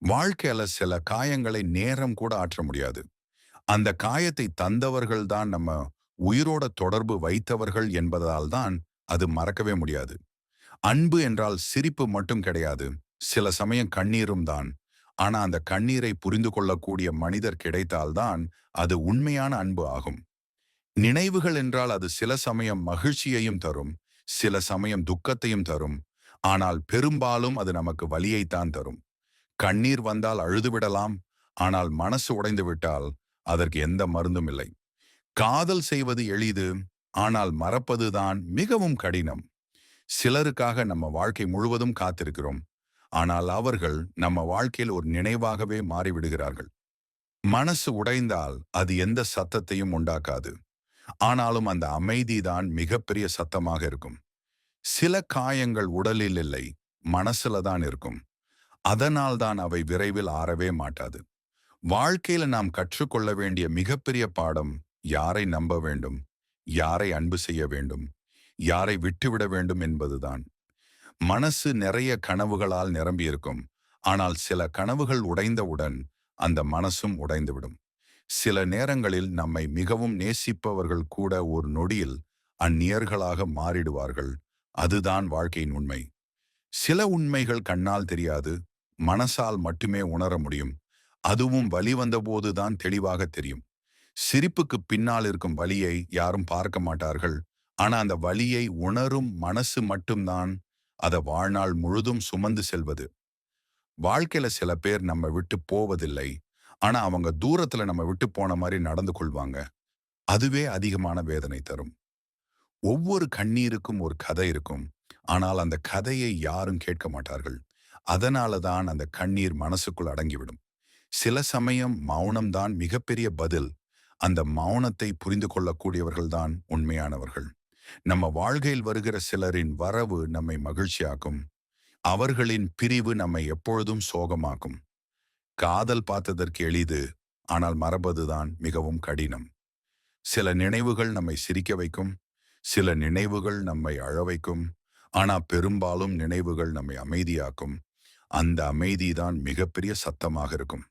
வாழ்க்கையில சில காயங்களை நேரம் கூட ஆற்ற முடியாது. அந்த காயத்தை தந்தவர்கள் தான் நம்ம உயிரோட தொடர்பு வைத்தவர்கள் என்பதால் தான் அது மறக்கவே முடியாது. அன்பு என்றால் சிரிப்பு மட்டும் கிடையாது. சில சமயம் கண்ணீரும் தான். ஆனா அந்த கண்ணீரை புரிந்து கொள்ளக்கூடிய மனிதர் கிடைத்தால்தான் அது உண்மையான அன்பு ஆகும். நினைவுகள் என்றால் அது சில சமயம் மகிழ்ச்சியையும் தரும், சில சமயம் துக்கத்தையும் தரும். ஆனால் பெரும்பாலும் அது நமக்கு வலியைத்தான் தரும். கண்ணீர் வந்தால் அழுதுவிடலாம். ஆனால் மனசு உடைந்து விட்டால் அதற்கு எந்த மருந்தும் இல்லை. காதல் செய்வது எளிது. ஆனால் மறப்பதுதான் மிகவும் கடினம். சிலருக்காக நம்ம வாழ்க்கை முழுவதும் காத்திருக்கிறோம். ஆனால் அவர்கள் நம்ம வாழ்க்கையில் ஒரு நினைவாகவே மாறிவிடுகிறார்கள். மனசு உடைந்தால் அது எந்த சத்தத்தையும் உண்டாக்காது. ஆனாலும் அந்த அமைதிதான் மிகப்பெரிய சத்தமாக இருக்கும். சில காயங்கள் உடலில் இல்லை, மனசுல தான் இருக்கும். அதனால் தான் அவை விரைவில் ஆறவே மாட்டாது. வாழ்க்கையில நாம் கற்றுக்கொள்ள வேண்டிய மிகப்பெரிய பாடம், யாரை நம்ப வேண்டும், யாரை அன்பு செய்ய வேண்டும், யாரை விட்டுவிட வேண்டும் என்பதுதான். மனசு நிறைய கனவுகளால் நிரம்பியிருக்கும். ஆனால் சில கனவுகள் உடைந்தவுடன் அந்த மனசும் உடைந்துவிடும். சில நேரங்களில் நம்மை மிகவும் நேசிப்பவர்கள் கூட ஒரு நொடியில் அந்நியர்களாக மாறிடுவார்கள். அதுதான் வாழ்க்கையின் உண்மை. சில உண்மைகள் கண்ணால் தெரியாது, மனசால் மட்டுமே உணர முடியும். அதுவும் வலி வந்தபோதுதான் தெளிவாக தெரியும். சிரிப்புக்கு பின்னால் இருக்கும் வலியை யாரும் பார்க்க மாட்டார்கள். ஆனா அந்த வலியை உணரும் மனசு மட்டும்தான் அதை வாழ்நாள் முழுதும் சுமந்து செல்வது. வாழ்க்கையில சில பேர் நம்ம விட்டு போவதில்லை. ஆனா அவங்க தூரத்துல நம்ம விட்டு போன மாதிரி நடந்து கொள்வாங்க. அதுவே அதிகமான வேதனை தரும். ஒவ்வொரு கண்ணீருக்கும் ஒரு கதை இருக்கும். ஆனால் அந்த கதையை யாரும் கேட்க மாட்டார்கள். அதனால தான் அந்த கண்ணீர் மனசுக்குள் அடங்கிவிடும். சில சமயம் மௌனம்தான் மிகப்பெரிய பதில். அந்த மௌனத்தை புரிந்து கொள்ளக்கூடியவர்கள்தான் உண்மையானவர்கள். நம்ம வாழ்க்கையில் வருகிற சிலரின் வரவு நம்மை மகிழ்ச்சியாக்கும். அவர்களின் பிரிவு நம்மை எப்பொழுதும் சோகமாக்கும். காதல் பார்த்ததற்கு எளிது, ஆனால் மறப்பதுதான் மிகவும் கடினம். சில நினைவுகள் நம்மை சிரிக்க வைக்கும், சில நினைவுகள் நம்மை அழ வைக்கும். ஆனா பெரும்பாலும் நினைவுகள் நம்மை அமைதியாக்கும். அந்த அமைதிதான் மிகப்பெரிய சத்தமாக இருக்கும்.